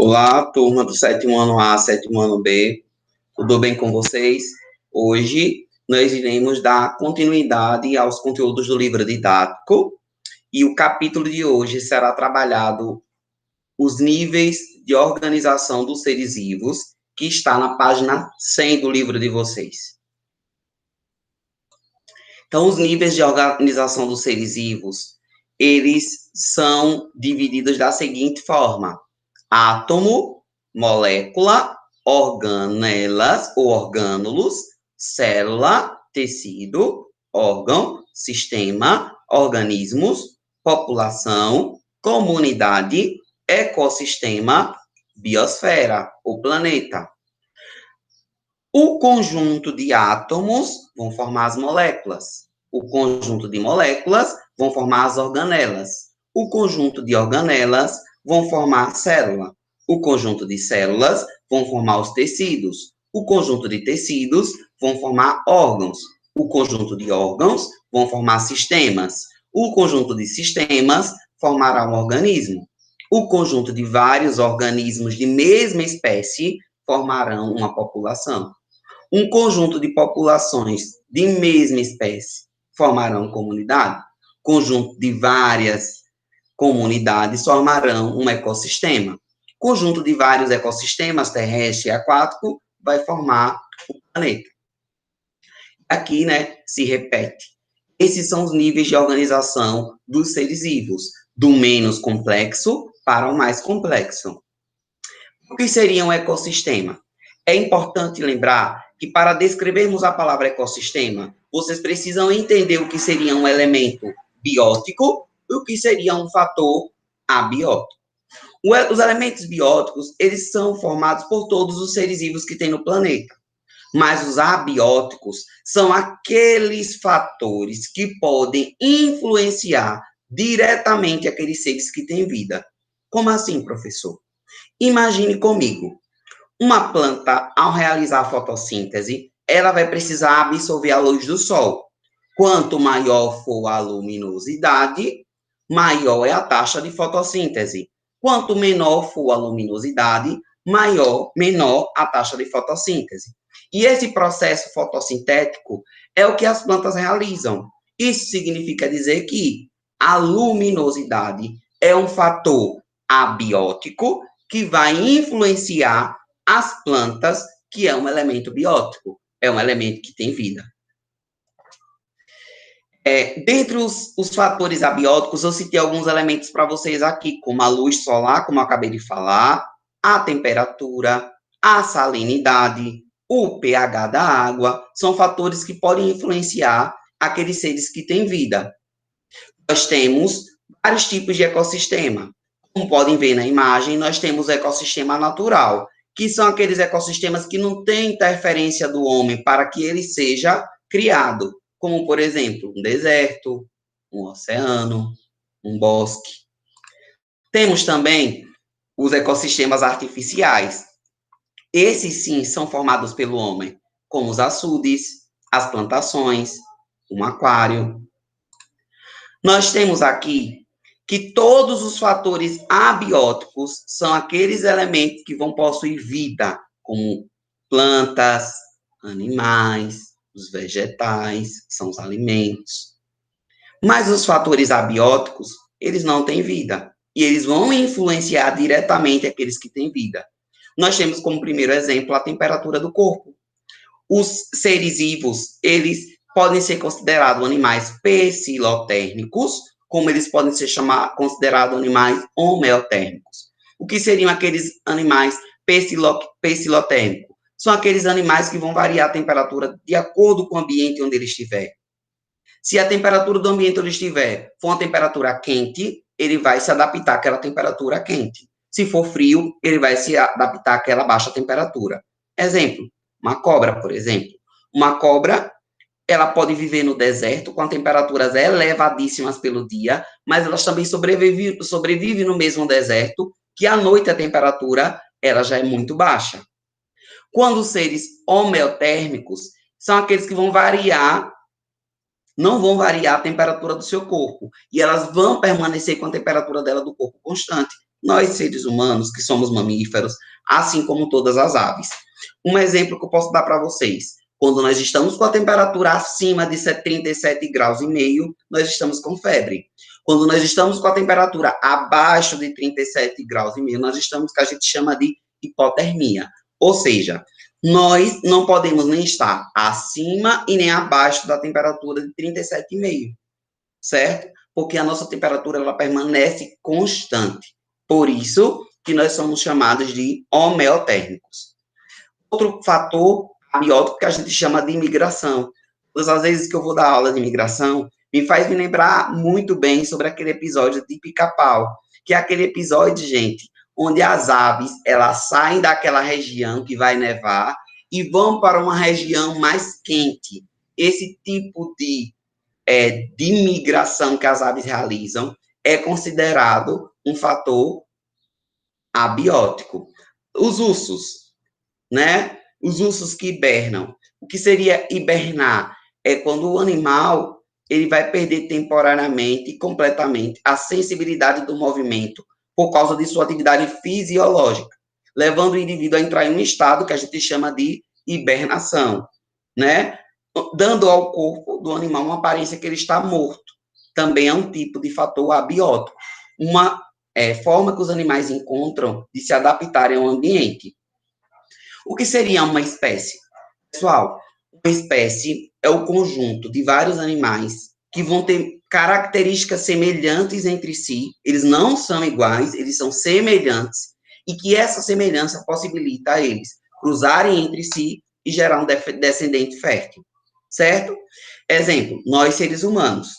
Olá, turma do sétimo ano A, sétimo ano B, tudo bem com vocês? Hoje nós iremos dar continuidade aos conteúdos do livro didático e o capítulo de hoje será trabalhado os níveis de organização dos seres vivos, que está na página 100 do livro de vocês. Então, os níveis de organização dos seres vivos, eles são divididos da seguinte forma: átomo, molécula, organelas ou orgânulos, célula, tecido, órgão, sistema, organismos, população, comunidade, ecossistema, biosfera, o planeta. O conjunto de átomos vão formar as moléculas. O conjunto de moléculas vão formar as organelas. O conjunto de organelas vão formar a célula. O conjunto de células vão formar os tecidos. O conjunto de tecidos vão formar órgãos. O conjunto de órgãos vão formar sistemas. O conjunto de sistemas formará um organismo. O conjunto de vários organismos de mesma espécie formarão uma população. Um conjunto de populações de mesma espécie formarão comunidade. Conjunto de várias comunidades formarão um ecossistema. Conjunto de vários ecossistemas, terrestre e aquático, vai formar o planeta. Aqui, se repete. Esses são os níveis de organização dos seres vivos, do menos complexo para o mais complexo. O que seria um ecossistema? É importante lembrar que para descrevermos a palavra ecossistema, vocês precisam entender o que seria um elemento biótico e o que seria um fator abiótico. Os elementos bióticos, eles são formados por todos os seres vivos que tem no planeta. Mas os abióticos são aqueles fatores que podem influenciar diretamente aqueles seres que têm vida. Como assim, professor? Imagine comigo. Uma planta, ao realizar a fotossíntese, ela vai precisar absorver a luz do sol. Quanto maior for a luminosidade, maior é a taxa de fotossíntese. Quanto menor for a luminosidade, menor a taxa de fotossíntese. E esse processo fotossintético é o que as plantas realizam. Isso significa dizer que a luminosidade é um fator abiótico que vai influenciar as plantas, que é um elemento biótico, é um elemento que tem vida. Dentre os fatores abióticos, eu citei alguns elementos para vocês aqui, como a luz solar, como eu acabei de falar, a temperatura, a salinidade, o pH da água, são fatores que podem influenciar aqueles seres que têm vida. Nós temos vários tipos de ecossistema. Como podem ver na imagem, nós temos o ecossistema natural, que são aqueles ecossistemas que não têm interferência do homem para que ele seja criado, como, por exemplo, um deserto, um oceano, um bosque. Temos também os ecossistemas artificiais. Esses, sim, são formados pelo homem, como os açudes, as plantações, um aquário. Nós temos aqui que todos os fatores abióticos são aqueles elementos que vão possuir vida, como plantas, animais, os vegetais, que são os alimentos. Mas os fatores abióticos, eles não têm vida, e eles vão influenciar diretamente aqueles que têm vida. Nós temos como primeiro exemplo a temperatura do corpo. Os seres vivos, eles podem ser considerados animais pecilotérmicos, como eles podem ser considerados animais homeotérmicos. O que seriam aqueles animais pecilotérmicos? São aqueles animais que vão variar a temperatura de acordo com o ambiente onde ele estiver. Se a temperatura do ambiente onde estiver for uma temperatura quente, ele vai se adaptar àquela temperatura quente. Se for frio, ele vai se adaptar àquela baixa temperatura. Exemplo, uma cobra, por exemplo. Uma cobra, ela pode viver no deserto com temperaturas elevadíssimas pelo dia, mas elas também sobrevivem no mesmo deserto, que à noite a temperatura ela já é muito baixa. Quando os seres homeotérmicos são aqueles que vão variar, não vão variar a temperatura do seu corpo, e elas vão permanecer com a temperatura dela do corpo constante, nós seres humanos, que somos mamíferos, assim como todas as aves. Um exemplo que eu posso dar para vocês, quando nós estamos com a temperatura acima de 37 graus e meio, nós estamos com febre. Quando nós estamos com a temperatura abaixo de 37 graus e meio, nós estamos com o que a gente chama de hipotermia. Ou seja, nós não podemos nem estar acima e nem abaixo da temperatura de 37,5, certo? Porque a nossa temperatura ela permanece constante. Por isso que nós somos chamados de homeotérmicos. Outro fator abiótico que a gente chama de imigração. Todas as vezes que eu vou dar aula de imigração, me faz me lembrar muito bem sobre aquele episódio de Pica-Pau, que é aquele episódio, gente, onde as aves, elas saem daquela região que vai nevar e vão para uma região mais quente. Esse tipo de migração que as aves realizam é considerado um fator abiótico. Os ursos, né? Os ursos que hibernam. O que seria hibernar? É quando o animal ele vai perder temporariamente e completamente a sensibilidade do movimento por causa de sua atividade fisiológica, levando o indivíduo a entrar em um estado que a gente chama de hibernação, né? Dando ao corpo do animal uma aparência que ele está morto. Também é um tipo de fator abiótico, uma forma que os animais encontram de se adaptarem ao ambiente. O que seria uma espécie? Pessoal, uma espécie é o conjunto de vários animais que vão ter características semelhantes entre si, eles não são iguais, eles são semelhantes, e que essa semelhança possibilita a eles cruzarem entre si e gerar um descendente fértil, certo? Exemplo, nós seres humanos,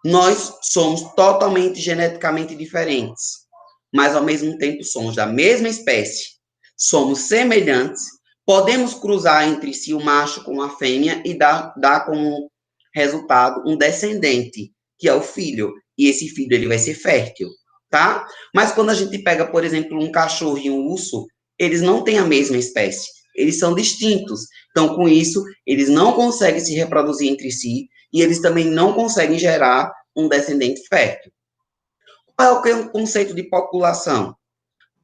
nós somos totalmente geneticamente diferentes, mas ao mesmo tempo somos da mesma espécie, somos semelhantes, podemos cruzar entre si o macho com a fêmea e dar como resultado um descendente, que é o filho, e esse filho ele vai ser fértil, tá? Mas quando a gente pega, por exemplo, um cachorro e um urso, eles não têm a mesma espécie, eles são distintos. Então, com isso, eles não conseguem se reproduzir entre si e eles também não conseguem gerar um descendente fértil. Qual é o conceito de população?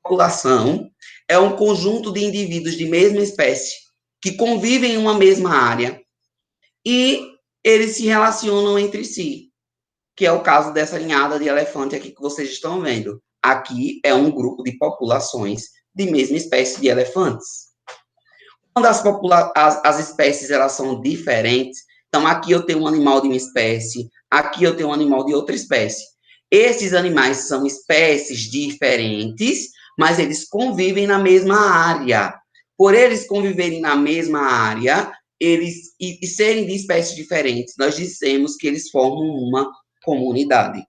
População é um conjunto de indivíduos de mesma espécie que convivem em uma mesma área e eles se relacionam entre si, que é o caso dessa ninhada de elefante aqui que vocês estão vendo. Aqui é um grupo de populações de mesma espécie de elefantes. Quando as espécies elas são diferentes, então aqui eu tenho um animal de uma espécie, aqui eu tenho um animal de outra espécie. Esses animais são espécies diferentes, mas eles convivem na mesma área. Por eles conviverem na mesma área, e serem de espécies diferentes, nós dissemos que eles formam uma comunidade.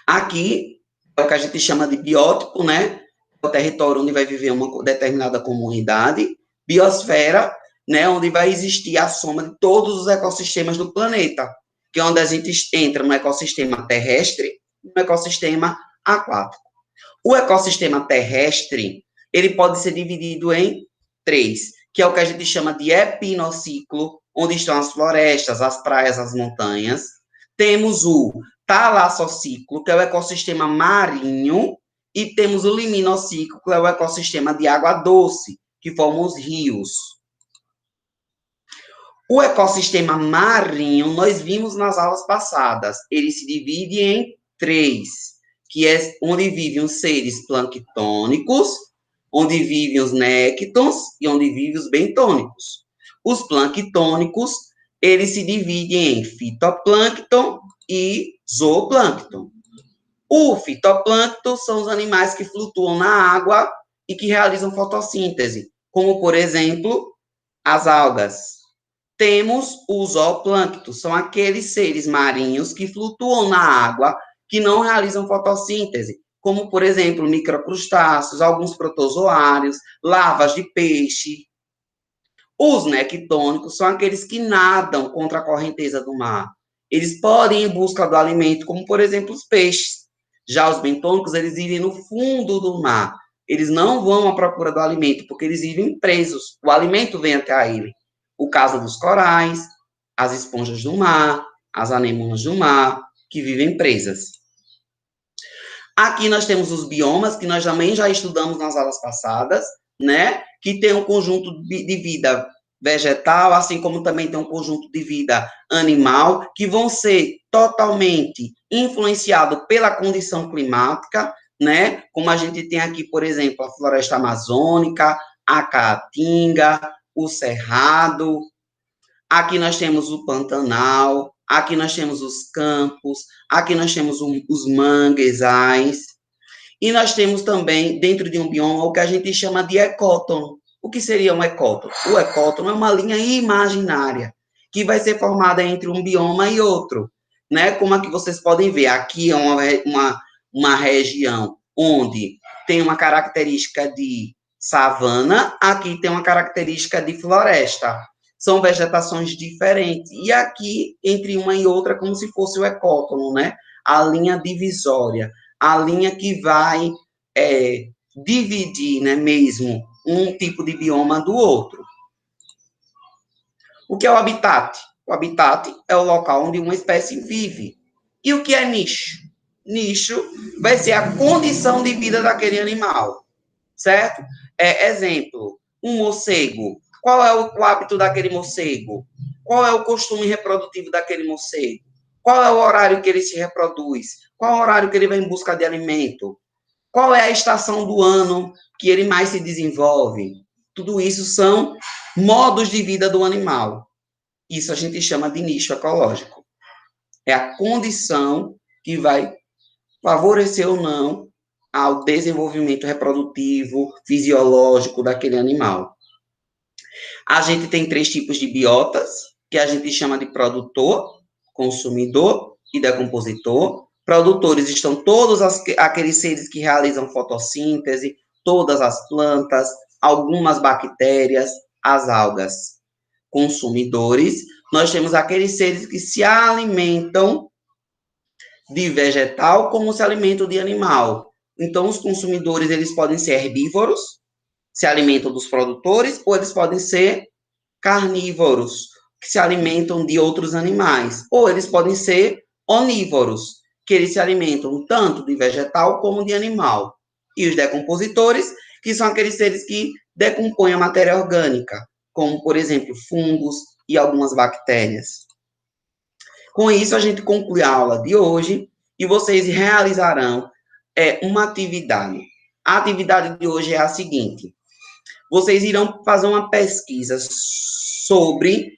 Aqui é o que a gente chama de biótipo, né? O território onde vai viver uma determinada comunidade. Biosfera, né? Onde vai existir a soma de todos os ecossistemas do planeta, que é onde a gente entra no ecossistema terrestre e no ecossistema aquático. O ecossistema terrestre, ele pode ser dividido em três, que é o que a gente chama de epinociclo, onde estão as florestas, as praias, as montanhas. Temos o talassociclo, que é o ecossistema marinho, e temos o liminociclo, que é o ecossistema de água doce, que formam os rios. O ecossistema marinho, nós vimos nas aulas passadas, ele se divide em três, que é onde vivem os seres planctônicos, onde vivem os néctons e onde vivem os bentônicos. Os planctônicos, eles se dividem em fitoplâncton e zooplâncton. O fitoplâncton são os animais que flutuam na água e que realizam fotossíntese, como, por exemplo, as algas. Temos o zooplâncton, são aqueles seres marinhos que flutuam na água, que não realizam fotossíntese, como, por exemplo, microcrustáceos, alguns protozoários, larvas de peixe. Os nectônicos são aqueles que nadam contra a correnteza do mar. Eles podem ir em busca do alimento, como, por exemplo, os peixes. Já os bentônicos, eles vivem no fundo do mar. Eles não vão à procura do alimento, porque eles vivem presos. O alimento vem até ele. O caso dos corais, as esponjas do mar, as anemonas do mar, que vivem presas. Aqui nós temos os biomas, que nós também já estudamos nas aulas passadas, né? Que tem um conjunto de vida vegetal, assim como também tem um conjunto de vida animal, que vão ser totalmente influenciados pela condição climática, né? Como a gente tem aqui, por exemplo, a floresta amazônica, a caatinga, o cerrado. Aqui nós temos o Pantanal, aqui nós temos os campos, aqui nós temos os manguezais, e nós temos também, dentro de um bioma, o que a gente chama de ecótono. O que seria um ecótono? O ecótono é uma linha imaginária que vai ser formada entre um bioma e outro, né? Como aqui vocês podem ver, aqui é uma região onde tem uma característica de savana, aqui tem uma característica de floresta. São vegetações diferentes. E aqui, entre uma e outra, como se fosse o ecótono, né? A linha divisória, a linha que vai dividir, né, mesmo, um tipo de bioma do outro. O que é o habitat? O habitat é o local onde uma espécie vive. E o que é nicho? Nicho vai ser a condição de vida daquele animal, certo? Exemplo, um morcego. Qual é o hábito daquele morcego? Qual é o costume reprodutivo daquele morcego? Qual é o horário que ele se reproduz? Qual é o horário que ele vai em busca de alimento? Qual é a estação do ano que ele mais se desenvolve? Tudo isso são modos de vida do animal. Isso a gente chama de nicho ecológico. É a condição que vai favorecer ou não ao desenvolvimento reprodutivo, fisiológico daquele animal. A gente tem 3 tipos de biotas, que a gente chama de produtor, consumidor e decompositor. Produtores estão todos aqueles seres que realizam fotossíntese, todas as plantas, algumas bactérias, as algas. Consumidores, nós temos aqueles seres que se alimentam de vegetal como se alimentam de animal. Então, os consumidores, eles podem ser herbívoros, se alimentam dos produtores, ou eles podem ser carnívoros, que se alimentam de outros animais, ou eles podem ser onívoros, que eles se alimentam tanto de vegetal como de animal. E os decompositores, que são aqueles seres que decompõem a matéria orgânica, como, por exemplo, fungos e algumas bactérias. Com isso, a gente conclui a aula de hoje e vocês realizarão uma atividade. A atividade de hoje é a seguinte: vocês irão fazer uma pesquisa sobre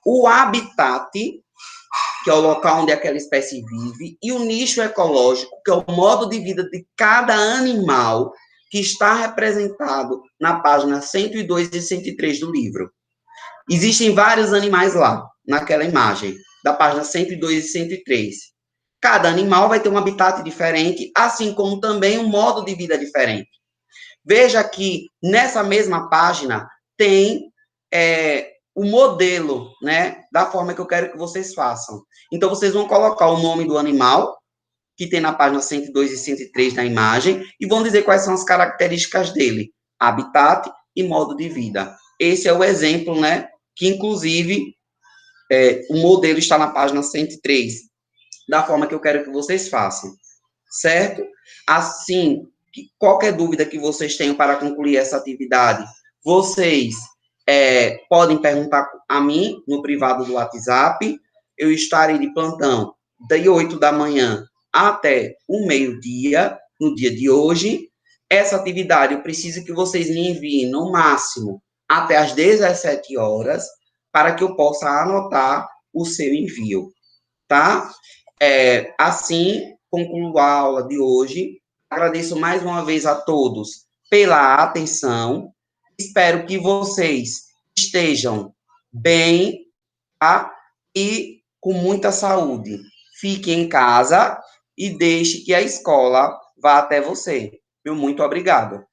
o habitat, que é o local onde aquela espécie vive, e o nicho ecológico, que é o modo de vida de cada animal que está representado na página 102 e 103 do livro. Existem vários animais lá, naquela imagem, da página 102 e 103. Cada animal vai ter um habitat diferente, assim como também um modo de vida diferente. Veja que nessa mesma página tem o modelo, né, da forma que eu quero que vocês façam. Então, vocês vão colocar o nome do animal, que tem na página 102 e 103 da imagem, e vão dizer quais são as características dele, habitat e modo de vida. Esse é o exemplo, né, que inclusive o modelo está na página 103, da forma que eu quero que vocês façam, certo? Assim, qualquer dúvida que vocês tenham para concluir essa atividade, vocês podem perguntar a mim no privado do WhatsApp. Eu estarei de plantão das 8 da manhã até o meio-dia, no dia de hoje. Essa atividade eu preciso que vocês me enviem no máximo até às 17 horas, para que eu possa anotar o seu envio, tá? Assim, concluo a aula de hoje. Agradeço mais uma vez a todos pela atenção. Espero que vocês estejam bem, tá? E com muita saúde. Fique em casa e deixe que a escola vá até você. Meu muito obrigado.